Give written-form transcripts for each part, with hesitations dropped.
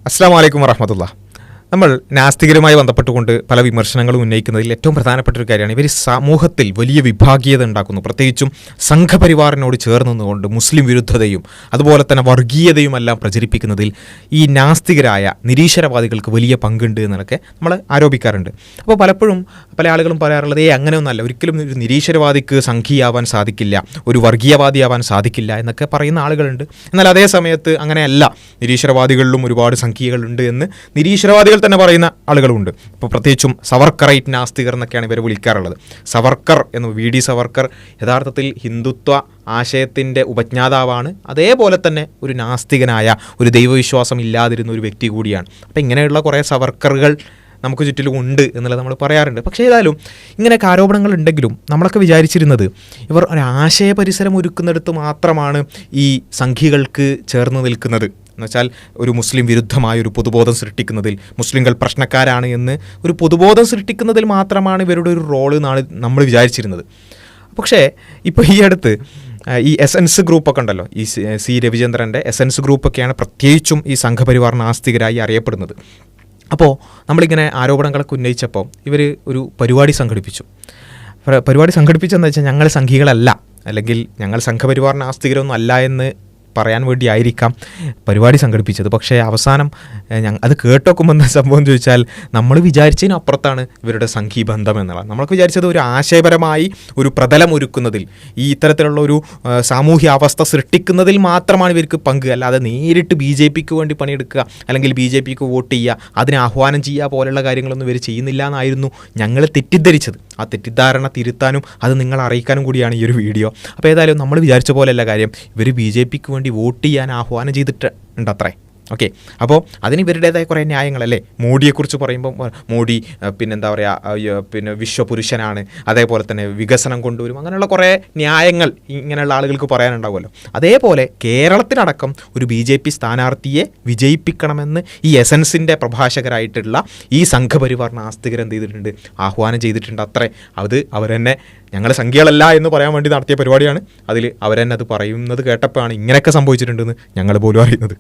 അസ്സലാമു അലൈക്കും വറഹ്മത്തുള്ളാഹി. നമ്മൾ നാസ്തികരുമായി ബന്ധപ്പെട്ടുകൊണ്ട് പല വിമർശനങ്ങളും ഉന്നയിക്കുന്നതിൽ ഏറ്റവും പ്രധാനപ്പെട്ട ഒരു കാര്യമാണ് ഇവർ സമൂഹത്തിൽ വലിയ വിഭാഗീയത ഉണ്ടാക്കുന്നു. പ്രത്യേകിച്ചും സംഘപരിവാറിനോട് ചേർന്ന് നിന്നുകൊണ്ട് മുസ്ലിം വിരുദ്ധതയും അതുപോലെ തന്നെ വർഗീയതയുമെല്ലാം പ്രചരിപ്പിക്കുന്നതിൽ ഈ നാസ്തികരായ നിരീശ്വരവാദികൾക്ക് വലിയ പങ്കുണ്ട് എന്നൊക്കെ നമ്മൾ ആരോപിക്കാറുണ്ട്. അപ്പോൾ പലപ്പോഴും പല ആളുകളും പറയാറുള്ളത് അങ്ങനെയൊന്നല്ല, ഒരിക്കലും ഒരു നിരീശ്വരവാദിക്ക് സംഘീയാവാൻ സാധിക്കില്ല, ഒരു വർഗീയവാദിയാവാൻ സാധിക്കില്ല എന്നൊക്കെ പറയുന്ന ആളുകളുണ്ട്. എന്നാൽ അതേ സമയത്ത് അങ്ങനെയല്ല, നിരീശ്വരവാദികളിലും ഒരുപാട് സംഖ്യകളുണ്ട് എന്ന് നിരീശ്വരവാദികൾ തന്നെ പറയുന്ന ആളുകളുണ്ട്. ഇപ്പോൾ പ്രത്യേകിച്ചും സവർക്കറൈറ്റ് നാസ്തികർ എന്നൊക്കെയാണ് ഇവരെ വിളിക്കാറുള്ളത്. സവർക്കർ എന്ന് വി.ഡി. സവർക്കർ യഥാർത്ഥത്തിൽ ഹിന്ദുത്വ ആശയത്തിൻ്റെ ഉപജ്ഞാതാവാണ്. അതേപോലെ തന്നെ ഒരു നാസ്തികനായ, ഒരു ദൈവവിശ്വാസം ഇല്ലാതിരുന്ന ഒരു വ്യക്തി കൂടിയാണ്. അപ്പോൾ ഇങ്ങനെയുള്ള കുറേ സവർക്കറുകൾ നമുക്ക് ചുറ്റിലും ഉണ്ട് എന്നുള്ളത് നമ്മൾ പറയാറുണ്ട്. പക്ഷേ ഏതായാലും ഇങ്ങനെയൊക്കെ ആരോപണങ്ങൾ ഉണ്ടെങ്കിലും നമ്മളൊക്കെ വിചാരിച്ചിരുന്നത് ഇവർ ഒരു ആശയ പരിസരം ഒരുക്കുന്നിടത്ത് മാത്രമാണ് ഈ സംഘികൾക്ക് ചേർന്ന് നിൽക്കുന്നത്. എന്നുവെച്ചാൽ ഒരു മുസ്ലിം വിരുദ്ധമായ ഒരു പൊതുബോധം സൃഷ്ടിക്കുന്നതിൽ, മുസ്ലിങ്ങൾ പ്രശ്നക്കാരാണ് എന്ന് ഒരു പൊതുബോധം സൃഷ്ടിക്കുന്നതിൽ മാത്രമാണ് ഇവരുടെ ഒരു റോള് എന്നാണ് നമ്മൾ വിചാരിച്ചിരുന്നത്. പക്ഷേ ഇപ്പോൾ ഈ അടുത്ത് ഈ എസൻസ് ഗ്രൂപ്പൊക്കെ ഉണ്ടല്ലോ, ഈ സി രവിചന്ദ്രൻ്റെ എസൻസ് ഗ്രൂപ്പൊക്കെയാണ് പ്രത്യേകിച്ചും ഈ സംഘപരിവാർ നാസ്തികരായി അറിയപ്പെടുന്നത്. അപ്പോൾ നമ്മളിങ്ങനെ ആരോപണങ്ങളൊക്കെ ഉന്നയിച്ചപ്പോൾ ഇവർ ഒരു പരിപാടി സംഘടിപ്പിച്ചു. പരിപാടി സംഘടിപ്പിച്ചെന്ന് വെച്ചാൽ ഞങ്ങൾ സംഘികളല്ല, അല്ലെങ്കിൽ ഞങ്ങൾ സംഘപരിവാർ നാസ്തികരൊന്നും അല്ല എന്ന് പറയാൻ വേണ്ടിയായിരിക്കാം പരിപാടി സംഘടിപ്പിച്ചത്. പക്ഷേ അവസാനം അത് കേട്ടോക്കുമ്പോൾ എന്താ സംഭവം ചോദിച്ചാൽ നമ്മൾ വിചാരിച്ചതിനും അപ്പുറത്താണ് ഇവരുടെ സംഘീബന്ധം എന്നുള്ളത്. നമ്മൾക്ക് വിചാരിച്ചത് ഒരു ആശയപരമായി ഒരു പ്രതലം ഒരുക്കുന്നതിൽ, ഈ ഇത്തരത്തിലുള്ള ഒരു സാമൂഹ്യ അവസ്ഥ സൃഷ്ടിക്കുന്നതിൽ മാത്രമാണ് ഇവർക്ക് പങ്ക്, അല്ലാതെ നേരിട്ട് BJPക്ക് വേണ്ടി പണിയെടുക്കുക അല്ലെങ്കിൽ BJPക്ക് വോട്ട് ചെയ്യുക, അതിനെ ആഹ്വാനം ചെയ്യുക പോലുള്ള കാര്യങ്ങളൊന്നും ഇവർ ചെയ്യുന്നില്ല എന്നായിരുന്നു ഞങ്ങൾ തെറ്റിദ്ധരിച്ചത്. ആ തെറ്റിദ്ധാരണ തിരുത്താനും അത് നിങ്ങളെ അറിയിക്കാനും കൂടിയാണ് ഈ ഒരു വീഡിയോ. അപ്പോൾ ഏതായാലും നമ്മൾ വിചാരിച്ച പോലെയല്ല കാര്യം. ഇവർ BJPക്ക് വേണ്ടി വോട്ട് ചെയ്യാൻ ആഹ്വാനം ചെയ്തിട്ടുണ്ട് അത്രേ. ഓക്കെ, അപ്പോൾ അതിന് ഇവരുടേതായ കുറേ ന്യായങ്ങളല്ലേ. മോഡിയെക്കുറിച്ച് പറയുമ്പോൾ മോഡി പിന്നെന്താ പറയുക, പിന്നെ വിശ്വപുരുഷനാണ്, അതേപോലെ തന്നെ വികസനം കൊണ്ടുവരും, അങ്ങനെയുള്ള കുറേ ന്യായങ്ങൾ ഇങ്ങനെയുള്ള ആളുകൾക്ക് പറയാനുണ്ടാവുമല്ലോ. അതേപോലെ കേരളത്തിനടക്കം ഒരു BJP സ്ഥാനാർത്ഥിയെ വിജയിപ്പിക്കണമെന്ന് ഈ എസൻസിൻ്റെ പ്രഭാഷകരായിട്ടുള്ള ഈ സംഘപരിവാർ നാസ്തികർ എന്ത് ചെയ്തിട്ടുണ്ട്, ആഹ്വാനം ചെയ്തിട്ടുണ്ട് അത്രേ. അത് അവരെന്നെ ഞങ്ങൾ സംഖ്യകളല്ല എന്ന് പറയാൻ വേണ്ടി നടത്തിയ പരിപാടിയാണ്. അതിൽ അവരെന്നെ അത് പറയുന്നത് കേട്ടപ്പോഴാണ് ഇങ്ങനെയൊക്കെ സംഭവിച്ചിട്ടുണ്ടെന്ന് ഞങ്ങൾ പോലും അറിയുന്നത്.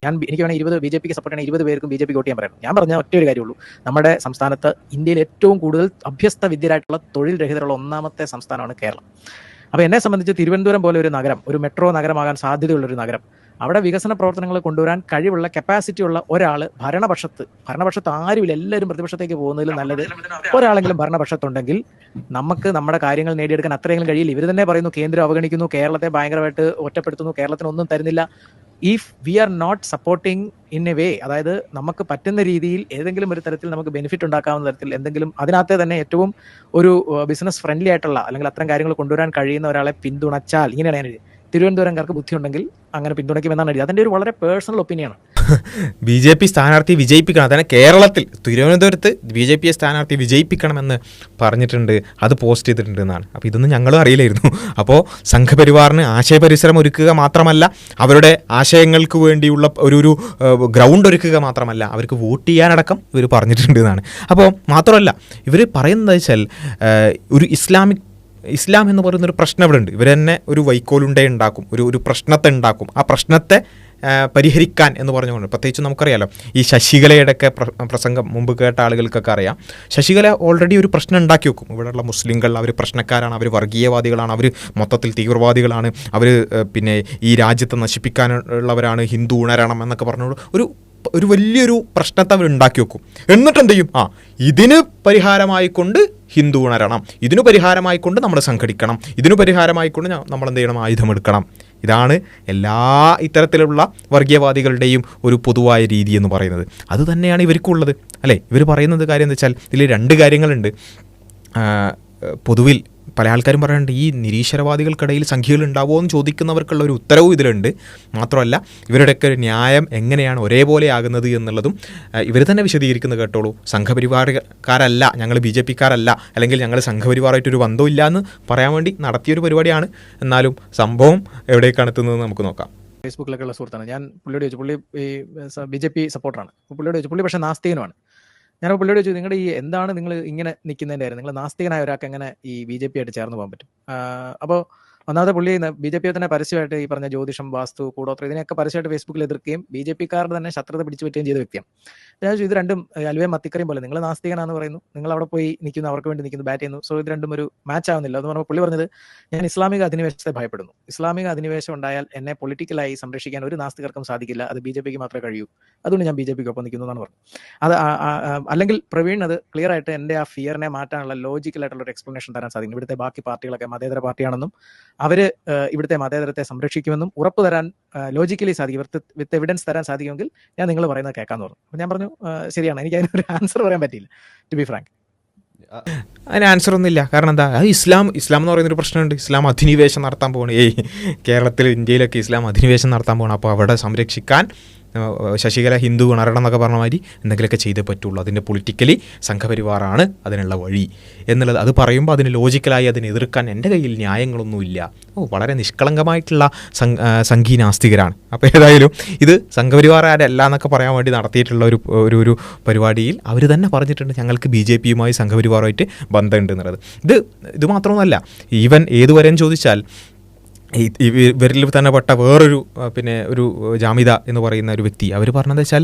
എനിക്ക് വേണമെങ്കിൽ 20 BJPക്ക് സപ്പോർട്ട് ചെയ്യണം, 20 പേർക്കും BJPക്ക് വോട്ട് ചെയ്യാൻ പറയാം. ഞാൻ പറഞ്ഞ ഒറ്റ ഒരു കാര്യമുള്ളൂ, നമ്മുടെ സംസ്ഥാനത്ത് ഇന്ത്യയിൽ ഏറ്റവും കൂടുതൽ അഭ്യസ്ത വിദ്യരായിട്ടുള്ള തൊഴിൽ രഹിതരുള്ള ഒന്നാമത്തെ സംസ്ഥാനമാണ് കേരളം. അപ്പോൾ എന്നെ സംബന്ധിച്ച് തിരുവനന്തപുരം പോലെ ഒരു നഗരം, ഒരു മെട്രോ നഗരമാകാൻ സാധ്യതയുള്ളൊരു നഗരം, അവിടെ വികസന പ്രവർത്തനങ്ങൾ കൊണ്ടുവരാൻ കഴിവുള്ള കപ്പാസിറ്റി ഉള്ള ഒരാൾ ഭരണപക്ഷത്ത് ആരുമില്ല, എല്ലാവരും പ്രതിപക്ഷത്തേക്ക് പോകുന്നതിൽ നല്ലത് ഒരാളെങ്കിലും ഭരണപക്ഷത്തുണ്ടെങ്കിൽ നമുക്ക് നമ്മുടെ കാര്യങ്ങൾ നേടിയെടുക്കാൻ അത്രയെങ്കിലും കഴിയില്ല. ഇവർ തന്നെ പറയുന്നു കേന്ദ്രം അവഗണിക്കുന്നു, കേരളത്തെ ഭയങ്കരമായിട്ട് ഒറ്റപ്പെടുത്തുന്നു, കേരളത്തിനൊന്നും തരുന്നില്ല. If we are not supporting in a way, അതായത് നമുക്ക് പറ്റുന്ന രീതിയിൽ ഏതെങ്കിലും ഒരു തരത്തിൽ നമുക്ക് ബെനിഫിറ്റ് ഉണ്ടാക്കാവുന്ന തരത്തിൽ എന്തെങ്കിലും, അതിനകത്തെ തന്നെ ഏറ്റവും ഒരു ബിസിനസ് ഫ്രണ്ട്ലി ആയിട്ടുള്ള അല്ലെങ്കിൽ അത്തരം കാര്യങ്ങൾ കൊണ്ടുവരാൻ കഴിയുന്ന ഒരാളെ പിന്തുണച്ചാൽ, ഇങ്ങനെയാണ് ഞാൻ എഴുതി, തിരുവനന്തപുരംകാർക്ക് ബുദ്ധിയുണ്ടെങ്കിൽ അങ്ങനെ പിന്തുണയ്ക്കുമെന്നാണ് എഴുതി. അതിൻ്റെ ഒരു വളരെ പേഴ്സണൽ ഒപ്പീനിയനാണ്. BJP സ്ഥാനാർത്ഥി വിജയിപ്പിക്കണം, അതാണ് കേരളത്തിൽ തിരുവനന്തപുരത്ത് BJP സ്ഥാനാർത്ഥി വിജയിപ്പിക്കണമെന്ന് പറഞ്ഞിട്ടുണ്ട്, അത് പോസ്റ്റ് ചെയ്തിട്ടുണ്ട് എന്നാണ്. അപ്പോൾ ഇതൊന്നും ഞങ്ങളും അറിയില്ലായിരുന്നു. അപ്പോൾ സംഘപരിവാറിന് ആശയപരിസരം ഒരുക്കുക മാത്രമല്ല, അവരുടെ ആശയങ്ങൾക്ക് വേണ്ടിയുള്ള ഒരു ഗ്രൗണ്ട് ഒരുക്കുക മാത്രമല്ല, അവർക്ക് വോട്ട് ചെയ്യാനടക്കം ഇവർ പറഞ്ഞിട്ടുണ്ട് എന്നാണ്. അപ്പോൾ മാത്രമല്ല ഇവർ പറയുന്നത് വെച്ചാൽ ഒരു ഇസ്ലാം എന്ന് പറയുന്നൊരു പ്രശ്നം ഇവിടെ ഉണ്ട്. ഇവർ തന്നെ ഒരു വൈക്കോലുണ്ടേ ഉണ്ടാക്കും, ഒരു പ്രശ്നത്തെ ഉണ്ടാക്കും. ആ പ്രശ്നത്തെ പരിഹരിക്കാൻ എന്ന് പറഞ്ഞുകൊണ്ട്, പ്രത്യേകിച്ച് നമുക്കറിയാലോ ഈ ശശികലയുടെയൊക്കെ പ്രസംഗം മുമ്പ് കേട്ട ആളുകൾക്കൊക്കെ അറിയാം. ശശികല ഓൾറെഡി ഒരു പ്രശ്നം ഉണ്ടാക്കി വെക്കും. ഇവിടെയുള്ള മുസ്ലിങ്ങൾ അവർ പ്രശ്നക്കാരാണ്, അവർ വർഗീയവാദികളാണ്, അവർ മൊത്തത്തിൽ തീവ്രവാദികളാണ്, അവർ പിന്നെ ഈ രാജ്യത്തെ നശിപ്പിക്കാനുള്ളവരാണ്, ഹിന്ദു ഉണരണം എന്നൊക്കെ പറഞ്ഞുകൊണ്ട് ഒരു വലിയൊരു പ്രശ്നത്തെ അവർ ഉണ്ടാക്കി വെക്കും. എന്നിട്ട് എന്ത് ചെയ്യും, ഇതിന് പരിഹാരമായിക്കൊണ്ട് ഹിന്ദു ഉണരണം, ഇതിനു പരിഹാരമായിക്കൊണ്ട് നമ്മൾ സംഘടിക്കണം, ഇതിനു പരിഹാരമായിക്കൊണ്ട് നമ്മൾ എന്ത് ചെയ്യണം, ആയുധമെടുക്കണം. ഇതാണ് എല്ലാ ഇത്തരത്തിലുള്ള വർഗീയവാദികളുടെയും ഒരു പൊതുവായ രീതി എന്ന് പറയുന്നത്. അതുതന്നെയാണ് ഇവർക്കുള്ളത് അല്ലേ. ഇവർ പറയുന്നത് കാര്യം എന്താ വെച്ചാൽ ഇതിൽ രണ്ട് കാര്യങ്ങളുണ്ട്. പൊതുവിൽ പല ആൾക്കാരും പറയുന്നുണ്ട് ഈ നിരീശ്വരവാദികൾക്കിടയിൽ സംഖ്യകൾ ഉണ്ടാവുമോ എന്ന് ചോദിക്കുന്നവർക്കുള്ള ഒരു ഉത്തരവും ഇതിലുണ്ട്. മാത്രമല്ല ഇവരുടെയൊക്കെ ഒരു ന്യായം എങ്ങനെയാണ് ഒരേപോലെ ആകുന്നത് എന്നുള്ളതും ഇവർ തന്നെ വിശദീകരിക്കുന്നത് കേട്ടോളൂ. സംഘപരിവാരക്കാരല്ല, ഞങ്ങൾ BJPക്കാരല്ല, അല്ലെങ്കിൽ ഞങ്ങൾ സംഘപരിവാറായിട്ടൊരു ബന്ധമില്ല എന്ന് പറയാൻ വേണ്ടി നടത്തിയൊരു പരിപാടിയാണ്. എന്നാലും സംഭവം എവിടേക്കാണ് എത്തുന്നത് നമുക്ക് നോക്കാം. ഫേസ്ബുക്കിലൊക്കെ ഉള്ള സുഹൃത്താണ് ഞാൻ. പുള്ളിയോട് ചോദിച്ചു, പുള്ളി ഈ BJP സപ്പോർട്ടറാണ്. പുള്ളിയോട് ചോദിച്ചു, പുള്ളി പക്ഷേ നാസ്തികനുമാണ്. ഞാനപ്പോൾ പുള്ളിയോട് ചോദിച്ചു, നിങ്ങളുടെ ഈ എന്താണ് നിങ്ങൾ ഇങ്ങനെ നിൽക്കുന്നതിൻ്റെ കാര്യം, നിങ്ങൾ നാസ്തികനായ ഒരാൾക്ക് എങ്ങനെ ഈ BJP ആയിട്ട് ചേർന്ന് പോകാൻ പറ്റും? അപ്പോൾ ഒന്നാമത്തെ പുള്ളി BJP തന്നെ പരസ്യമായിട്ട് ഈ പറഞ്ഞ ജ്യോതിഷം, വാസ്തു, കൂടോത്രം ഇതിനെയൊക്കെ പരസ്യമായിട്ട് ഫേസ്ബുക്കിൽ എതിർക്കുകയും BJP-ക്കാരുടെ തന്നെ ശത്രുത പിടിച്ചു പറ്റുകയും ചെയ്ത വ്യക്തിയാണ്. ഞാൻ ചോദിച്ചു, ഇത് രണ്ടും അലുവയും മത്തിക്കറിയും പോലെ, നിങ്ങൾ നാസ്തികനാന്ന് പറയുന്നു, നിങ്ങൾ അവിടെ പോയി നിൽക്കുന്നു, അവർക്ക് വേണ്ടി നിൽക്കുന്നു, ബാറ്റ് ചെയ്യുന്നു, സോ ഇത് രണ്ടും ഒരു മാച്ച് ആവുന്നില്ല എന്ന് പറഞ്ഞപ്പോൾ പുള്ളി പറഞ്ഞത്, ഞാൻ ഇസ്ലാമിക അധിനിവേശത്തെ ഭയപ്പെടുന്നു. ഇസ്ലാമിക അധിനിവേശം ഉണ്ടായാൽ എന്നെ പൊളിറ്റിക്കലായി സംരക്ഷിക്കാൻ ഒരു നാസ്തികർക്കും സാധിക്കില്ല, അത് BJP-ക്ക് മാത്രമേ കഴിയൂ, അതുകൊണ്ട് ഞാൻ BJP-ക്ക് ഒപ്പം നിൽക്കുന്നു എന്നാണ് പറഞ്ഞത്. അത് അല്ലെങ്കിൽ പ്രവീൺ അത് ക്ലിയർ ആയിട്ട് എൻ്റെ ആ ഫിയറിനെ മാറ്റാനുള്ള ലോജിക്കലായിട്ടുള്ള ഒരു എക്സ്പ്ലനേഷൻ തരാൻ സാധിക്കും. ഇവിടുത്തെ ബാക്കി പാർട്ടികളൊക്കെ മതേതര പാർട്ടിയാണെന്നും അവര് ഇവിടുത്തെ മതേതരത്തെ സംരക്ഷിക്കുമെന്നും ഉറപ്പ് തരാൻ ലോജിക്കലി സാധിക്കും, വിത്ത് എവിഡൻസ് തരാൻ സാധിക്കുമെങ്കിൽ ഞാൻ നിങ്ങൾ പറയുന്നത് കേൾക്കാന്ന് പറഞ്ഞു. അപ്പോൾ ഞാൻ പറഞ്ഞു ശരിയാണ്, എനിക്ക് അതിനൊരു ആൻസർ പറയാൻ പറ്റിയില്ല, ടു ബി ഫ്രാങ്ക്. അതിന് ആൻസർ ഒന്നുമില്ല. കാരണം എന്താ, അത് ഇസ്ലാം എന്ന് പറയുന്നൊരു പ്രശ്നമുണ്ട്. ഇസ്ലാം അധിനിവേശം നടത്താൻ പോകണം. കേരളത്തിൽ, ഇന്ത്യയിലൊക്കെ ഇസ്ലാം അധിനിവേശം നടത്താൻ പോകണം. അപ്പോൾ അവിടെ സംരക്ഷിക്കാൻ ശശികല ഹിന്ദു ഉണരണം എന്നൊക്കെ പറഞ്ഞ മാതിരി എന്തെങ്കിലുമൊക്കെ ചെയ്തേ പറ്റുള്ളൂ. അതിൻ്റെ പൊളിറ്റിക്കലി സംഘപരിവാറാണ് അതിനുള്ള വഴി എന്നുള്ളത്. അത് പറയുമ്പോൾ അതിന് ലോജിക്കലായി അതിനെ എതിർക്കാൻ എൻ്റെ കയ്യിൽ ന്യായങ്ങളൊന്നുമില്ല. വളരെ നിഷ്കളങ്കമായിട്ടുള്ള സംഘീനാസ്തികരാണ്. അപ്പോൾ ഏതായാലും ഇത് സംഘപരിവാരല്ല എന്നൊക്കെ പറയാൻ വേണ്ടി നടത്തിയിട്ടുള്ള ഒരു പരിപാടിയിൽ അവർ തന്നെ പറഞ്ഞിട്ടുണ്ട്, ഞങ്ങൾക്ക് BJP-യുമായി സംഘപരിവാറുമായിട്ട് ബന്ധമുണ്ട് എന്നുള്ളത്. ഇത് മാത്രമൊന്നുമല്ല, ഈവൻ ഏതുവരെയും ചോദിച്ചാൽ ഇവരിൽ തന്നെ പെട്ട വേറൊരു ഒരു ജാമിദ എന്ന് പറയുന്ന ഒരു വ്യക്തി, അവർ പറഞ്ഞതെന്ന് വെച്ചാൽ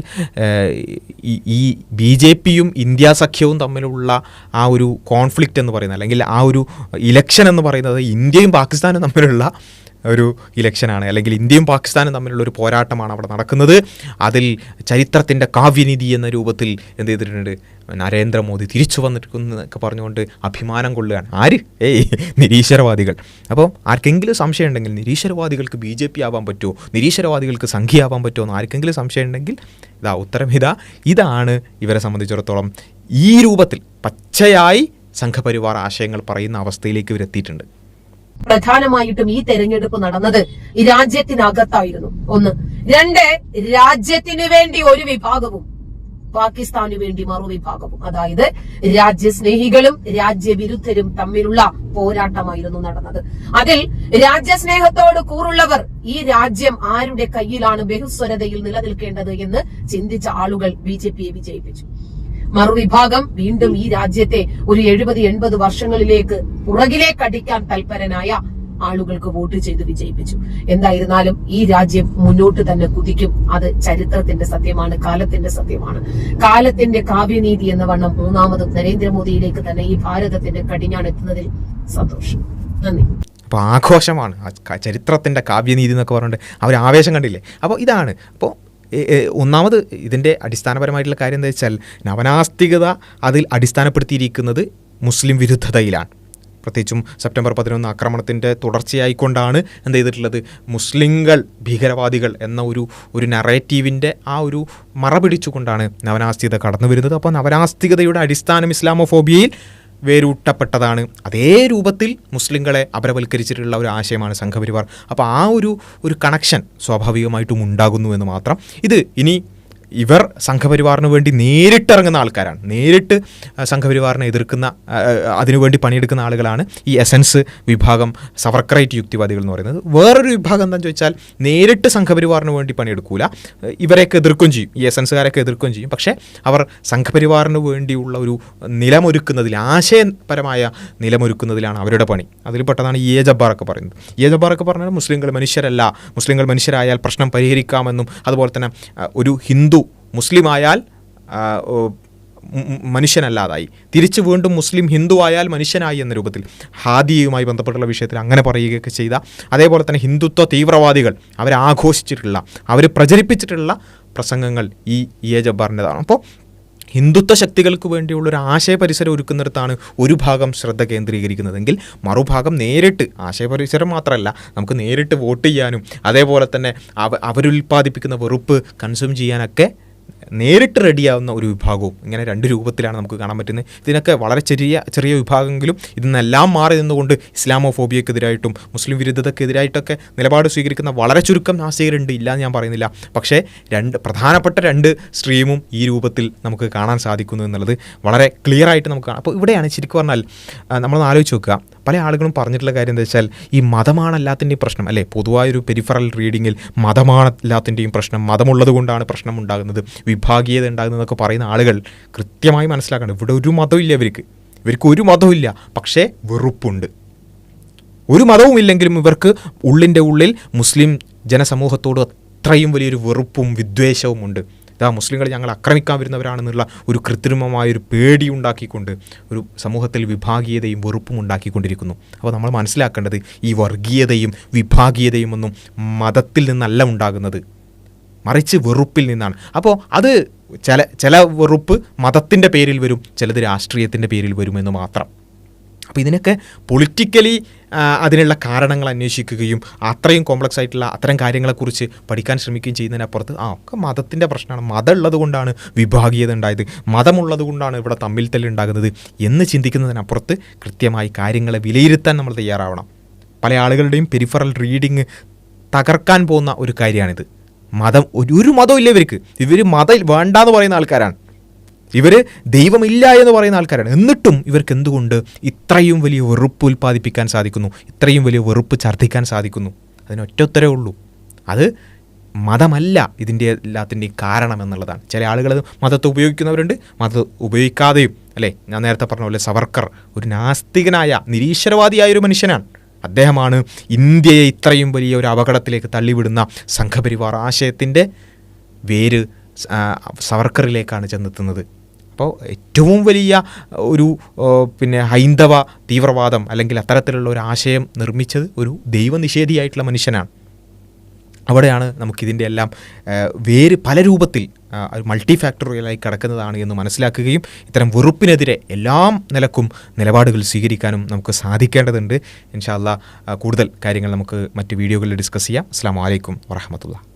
ഈ BJP-യും ഇന്ത്യ സഖ്യവും തമ്മിലുള്ള ആ ഒരു കോൺഫ്ലിക്റ്റ് എന്ന് പറയുന്നത്, അല്ലെങ്കിൽ ആ ഒരു ഇലക്ഷൻ എന്ന് പറയുന്നത് ഇന്ത്യയും പാകിസ്ഥാനും തമ്മിലുള്ള ഒരു ഇലക്ഷനാണ്, അല്ലെങ്കിൽ ഇന്ത്യയും പാകിസ്ഥാനും തമ്മിലുള്ള ഒരു പോരാട്ടമാണ് അവിടെ നടക്കുന്നത്. അതിൽ ചരിത്രത്തിൻ്റെ കാവ്യനിധി എന്ന രൂപത്തിൽ എന്ത് ചെയ്തിട്ടുണ്ട്, നരേന്ദ്രമോദി തിരിച്ചു വന്നിരിക്കുന്നതൊക്കെ പറഞ്ഞുകൊണ്ട് അഭിമാനം കൊള്ളുകയാണ്. ആര്? നിരീശ്വരവാദികൾ. അപ്പോൾ ആർക്കെങ്കിലും സംശയം ഉണ്ടെങ്കിൽ നിരീശ്വരവാദികൾക്ക് BJP ആവാൻ പറ്റുമോ, നിരീശ്വരവാദികൾക്ക് സംഘിയാവാൻ പറ്റുമോ എന്ന് ആർക്കെങ്കിലും സംശയം ഉണ്ടെങ്കിൽ ഉത്തരം ഇതാണ് ഇവരെ സംബന്ധിച്ചിടത്തോളം ഈ രൂപത്തിൽ പച്ചയായി സംഘപരിവാർ ആശയങ്ങൾ പറയുന്ന അവസ്ഥയിലേക്ക് ഇവരെത്തിയിട്ടുണ്ട്. പ്രധാനമായിട്ടും ഈ തെരഞ്ഞെടുപ്പ് നടന്നത് ഈ രാജ്യത്തിനകത്തായിരുന്നു. ഒന്ന്. രണ്ട്, രാജ്യത്തിനു വേണ്ടി ഒരു വിഭാഗവും പാകിസ്ഥാനു വേണ്ടി മറുവിഭാഗവും, അതായത് രാജ്യസ്നേഹികളും രാജ്യവിരുദ്ധരും തമ്മിലുള്ള പോരാട്ടമായിരുന്നു നടന്നത്. അതിൽ രാജ്യസ്നേഹത്തോട് കൂറുള്ളവർ ഈ രാജ്യം ആരുടെ കയ്യിലാണ് ബഹുസ്വരതയിൽ നിലനിൽക്കേണ്ടത് എന്ന് ചിന്തിച്ച ആളുകൾ BJP-യെ വിജയിപ്പിച്ചു. മറുവിഭാഗം വീണ്ടും ഈ രാജ്യത്തെ ഒരു 70-80 വർഷങ്ങളിലേക്ക് പുറകിലേക്ക് അടിക്കാൻ തൽപരനായ ആളുകൾക്ക് വോട്ട് ചെയ്ത് വിജയിപ്പിച്ചു. എന്തായിരുന്നാലും ഈ രാജ്യം മുന്നോട്ട് തന്നെ കുതിക്കും. അത് ചരിത്രത്തിന്റെ സത്യമാണ്, കാലത്തിന്റെ സത്യമാണ്. കാലത്തിന്റെ കാവ്യനീതി എന്ന വണ്ണം മൂന്നാമതും നരേന്ദ്രമോദിയിലേക്ക് തന്നെ ഈ ഭാരതത്തിന്റെ കടിഞ്ഞാണെത്തുന്നതിൽ സന്തോഷം. നന്ദി. അപ്പോൾ ആഘോഷമാണ് ചരിത്രത്തിൻ്റെ കാവ്യനീതി എന്നൊക്കെ പറഞ്ഞിട്ട് അവർ ആവേശം കണ്ടില്ലേ. അപ്പോൾ ഇതാണ്. അപ്പോൾ ഒന്നാമത് ഇതിൻ്റെ അടിസ്ഥാനപരമായിട്ടുള്ള കാര്യം എന്താ വെച്ചാൽ, നവനാസ്തികത അതിൽ അടിസ്ഥാനപ്പെടുത്തിയിരിക്കുന്നത് മുസ്ലിം വിരുദ്ധതയിലാണ്. പ്രത്യേകിച്ചും സെപ്റ്റംബർ 11 ആക്രമണത്തിൻ്റെ തുടർച്ചയായിക്കൊണ്ടാണ് എന്ത് ചെയ്തിട്ടുള്ളത്, മുസ്ലിങ്ങൾ ഭീകരവാദികൾ എന്ന ഒരു നറേറ്റീവിൻ്റെ ആ ഒരു മറ പിടിച്ചുകൊണ്ടാണ് നവനാസ്തികത കടന്നു വരുന്നത്. അപ്പോൾ നവനാസ്തികതയുടെ അടിസ്ഥാനം ഇസ്ലാമോഫോബിയയിൽ വേരൂട്ടപ്പെട്ടതാണ്. അതേ രൂപത്തിൽ മുസ്ലിങ്ങളെ അപരവൽക്കരിച്ചിട്ടുള്ള ഒരു ആശയമാണ് സംഘപരിവാർ. അപ്പോൾ ആ ഒരു കണക്ഷൻ സ്വാഭാവികമായിട്ടും ഉണ്ടാകുന്നു എന്ന് മാത്രം. ഇത് ഇനി ഇവർ സംഘപരിവാറിന് വേണ്ടി നേരിട്ടിറങ്ങുന്ന ആൾക്കാരാണ്, നേരിട്ട് സംഘപരിവാറിനെ എതിർക്കുന്ന, അതിനുവേണ്ടി പണിയെടുക്കുന്ന ആളുകളാണ് ഈ എസൻസ് വിഭാഗം, സവർക്കറൈറ്റ് യുക്തിവാദികൾ എന്ന് പറയുന്നത്. വേറൊരു വിഭാഗം എന്താണെന്ന് ചോദിച്ചാൽ നേരിട്ട് സംഘപരിവാറിന് വേണ്ടി പണിയെടുക്കൂല, ഇവരെയൊക്കെ എതിർക്കുകയും ചെയ്യും, ഈ എസൻസുകാരൊക്കെ എതിർക്കുകയും ചെയ്യും. പക്ഷേ അവർ സംഘപരിവാറിന് വേണ്ടിയുള്ള ഒരു നിലമൊരുക്കുന്നതിൽ, ആശയപരമായ നിലമൊരുക്കുന്നതിലാണ് അവരുടെ പണി. അതിൽപ്പെട്ടതാണ് എ ജബ്ബാറൊക്കെ പറയുന്നത്. എ ജബ്ബാറൊക്കെ പറഞ്ഞാൽ മുസ്ലിങ്ങൾ മനുഷ്യരല്ല, മുസ്ലിങ്ങൾ മനുഷ്യരായാൽ പ്രശ്നം പരിഹരിക്കാമെന്നും, അതുപോലെ തന്നെ ഒരു ഹിന്ദു മുസ്ലിമായാൽ മനുഷ്യനല്ലാതായി, തിരിച്ച് വീണ്ടും മുസ്ലിം ഹിന്ദു ആയാൽ മനുഷ്യനായി എന്ന രൂപത്തിൽ ഹാദിയുമായി ബന്ധപ്പെട്ടുള്ള വിഷയത്തിൽ അങ്ങനെ പറയുകയൊക്കെ ചെയ്ത, അതേപോലെ തന്നെ ഹിന്ദുത്വ തീവ്രവാദികൾ അവരാഘോഷിച്ചിട്ടുള്ള, അവർ പ്രചരിപ്പിച്ചിട്ടുള്ള പ്രസംഗങ്ങൾ ഈ എ ജബ്ബാറിൻ്റെതാണ്. അപ്പോൾ ഹിന്ദുത്വ ശക്തികൾക്ക് വേണ്ടിയുള്ളൊരു ആശയപരിസരം ഒരുക്കുന്നിടത്താണ് ഒരു ഭാഗം ശ്രദ്ധ കേന്ദ്രീകരിക്കുന്നതെങ്കിൽ മറുഭാഗം നേരിട്ട്, ആശയപരിസരം മാത്രമല്ല, നമുക്ക് നേരിട്ട് വോട്ട് ചെയ്യാനും അതേപോലെ തന്നെ അവരുൽപ്പാദിപ്പിക്കുന്ന വെറുപ്പ് കൺസ്യൂം ചെയ്യാനൊക്കെ നേരിട്ട് റെഡിയാവുന്ന ഒരു വിഭാഗവും, ഇങ്ങനെ രണ്ട് രൂപത്തിലാണ് നമുക്ക് കാണാൻ പറ്റുന്നത്. ഇതിനൊക്കെ വളരെ ചെറിയ വിഭാഗമെങ്കിലും ഇതിനെല്ലാം മാറി നിന്നുകൊണ്ട് ഇസ്ലാമോഫോബിയക്കെതിരായിട്ടും മുസ്ലിം വിരുദ്ധതക്കെതിരായിട്ടൊക്കെ നിലപാട് സ്വീകരിക്കുന്ന വളരെ ചുരുക്കം നാസ്തികരുണ്ട്, ഇല്ല എന്ന് ഞാൻ പറയുന്നില്ല. പക്ഷേ പ്രധാനപ്പെട്ട രണ്ട് സ്ട്രീമും ഈ രൂപത്തിൽ നമുക്ക് കാണാൻ സാധിക്കുന്നു എന്നുള്ളത് വളരെ ക്ലിയർ ആയിട്ട് നമുക്ക് കാണാം. അപ്പോൾ ഇവിടെയാണ് ശരിക്കും പറഞ്ഞാൽ നമ്മളൊന്ന് ആലോചിച്ച് നോക്കുക, പല ആളുകളും പറഞ്ഞിട്ടുള്ള കാര്യം എന്താ വെച്ചാൽ ഈ മതമാണ് എല്ലാത്തിൻ്റെയും പ്രശ്നം, അല്ലേ? പൊതുവായൊരു പെരിഫറൽ റീഡിങ്ങിൽ മതമാണ് എല്ലാത്തിൻ്റെയും പ്രശ്നം, മതമുള്ളത് കൊണ്ടാണ് പ്രശ്നം ഉണ്ടാകുന്നത്, വിഭാഗീയത ഉണ്ടാകുന്നതെന്നൊക്കെ പറയുന്ന ആളുകൾ കൃത്യമായി മനസ്സിലാക്കണം, ഇവിടെ ഒരു മതമില്ല, ഇവർക്ക് ഒരു മതമില്ല, പക്ഷേ വെറുപ്പുണ്ട്. ഒരു മതവും ഇല്ലെങ്കിലും ഇവർക്ക് ഉള്ളിൻ്റെ ഉള്ളിൽ മുസ്ലിം ജനസമൂഹത്തോട് അത്രയും വലിയൊരു വെറുപ്പും വിദ്വേഷവും ഉണ്ട്. ഇതാ മുസ്ലിങ്ങൾ ഞങ്ങൾ ആക്രമിക്കാൻ വരുന്നവരാണെന്നുള്ള ഒരു കൃത്രിമമായൊരു പേടി ഉണ്ടാക്കിക്കൊണ്ട് ഒരു സമൂഹത്തിൽ വിഭാഗീയതയും വെറുപ്പും ഉണ്ടാക്കിക്കൊണ്ടിരിക്കുന്നു. അപ്പോൾ നമ്മൾ മനസ്സിലാക്കേണ്ടത് ഈ വർഗീയതയും വിഭാഗീയതയും ഒന്നും മതത്തിൽ നിന്നല്ല ഉണ്ടാകുന്നത്, മറിച്ച് വെറുപ്പിൽ നിന്നാണ്. അപ്പോൾ അത് ചില വെറുപ്പ് മതത്തിൻ്റെ പേരിൽ വരും, ചിലത് രാഷ്ട്രീയത്തിൻ്റെ പേരിൽ വരുമെന്ന് മാത്രം. അപ്പോൾ ഇതിനൊക്കെ പൊളിറ്റിക്കലി അതിനുള്ള കാരണങ്ങൾ അന്വേഷിക്കുകയും അത്രയും കോംപ്ലക്സ് ആയിട്ടുള്ള അത്തരം കാര്യങ്ങളെക്കുറിച്ച് പഠിക്കാൻ ശ്രമിക്കുകയും ചെയ്യുന്നതിനപ്പുറത്ത് ഒക്കെ മതത്തിൻ്റെ പ്രശ്നമാണ്, മതം ഉള്ളത് കൊണ്ടാണ് വിഭാഗീയത ഉണ്ടായത്, മതമുള്ളത് കൊണ്ടാണ് ഇവിടെ തമ്മിൽ തല്ലുണ്ടാകുന്നത് എന്ന് ചിന്തിക്കുന്നതിനപ്പുറത്ത് കൃത്യമായി കാര്യങ്ങളെ വിലയിരുത്താൻ നമ്മൾ തയ്യാറാവണം. പല ആളുകളുടെയും പെരിഫറൽ റീഡിങ് തകർക്കാൻ പോകുന്ന ഒരു കാര്യമാണിത്. മതം ഒരു മതവും ഇല്ല ഇവർ മതം വേണ്ടാന്ന് പറയുന്ന ആൾക്കാരാണ്, ഇവർ ദൈവമില്ല എന്ന് പറയുന്ന ആൾക്കാരാണ്. എന്നിട്ടും ഇവർക്ക് എന്തുകൊണ്ട് ഇത്രയും വലിയ വെറുപ്പ് ഉൽപ്പാദിപ്പിക്കാൻ സാധിക്കുന്നു, ഇത്രയും വലിയ വെറുപ്പ് ഛർദ്ദിക്കാൻ സാധിക്കുന്നു? അതിനൊറ്റ ഉള്ളൂ, അത് മതമല്ല ഇതിൻ്റെ എല്ലാത്തിൻ്റെയും കാരണം എന്നുള്ളതാണ്. ചില ആളുകൾ മതത്തെ ഉപയോഗിക്കുന്നവരുണ്ട്, മതം ഉപയോഗിക്കാതെയും. അല്ലേ, ഞാൻ നേരത്തെ പറഞ്ഞ പോലെ സവർക്കർ ഒരു നാസ്തികനായ നിരീശ്വരവാദിയായ ഒരു മനുഷ്യനാണ്. അദ്ദേഹമാണ് ഇന്ത്യയെ ഇത്രയും വലിയ ഒരു അപകടത്തിലേക്ക് തള്ളിവിടുന്ന സംഘപരിവാർ ആശയത്തിൻ്റെ വേര് സവർക്കറിലേക്കാണ് ചെന്നെത്തുന്നത്. അപ്പോൾ ഏറ്റവും വലിയ ഒരു ഹൈന്ദവ തീവ്രവാദം അല്ലെങ്കിൽ അത്തരത്തിലുള്ള ഒരു ആശയം നിർമ്മിച്ചത് ഒരു ദൈവനിഷേധിയായിട്ടുള്ള മനുഷ്യനാണ്. അവിടെയാണ് നമുക്കിതിൻ്റെ എല്ലാം വേര് പല രൂപത്തിൽ മൾട്ടി ഫാക്ടറിയലായി കിടക്കുന്നതാണ് എന്ന് മനസ്സിലാക്കുകയും ഇത്തരം വെറുപ്പിനെതിരെ എല്ലാ നിലക്കും നിലപാടുകൾ സ്വീകരിക്കാനും നമുക്ക് സാധിക്കേണ്ടതുണ്ട്. ഇൻഷാ അല്ലാഹ് കൂടുതൽ കാര്യങ്ങൾ നമുക്ക് മറ്റ് വീഡിയോകളിൽ ഡിസ്കസ് ചെയ്യാം. അസ്സലാമു അലൈക്കും വറഹ്മത്തുള്ളാഹി.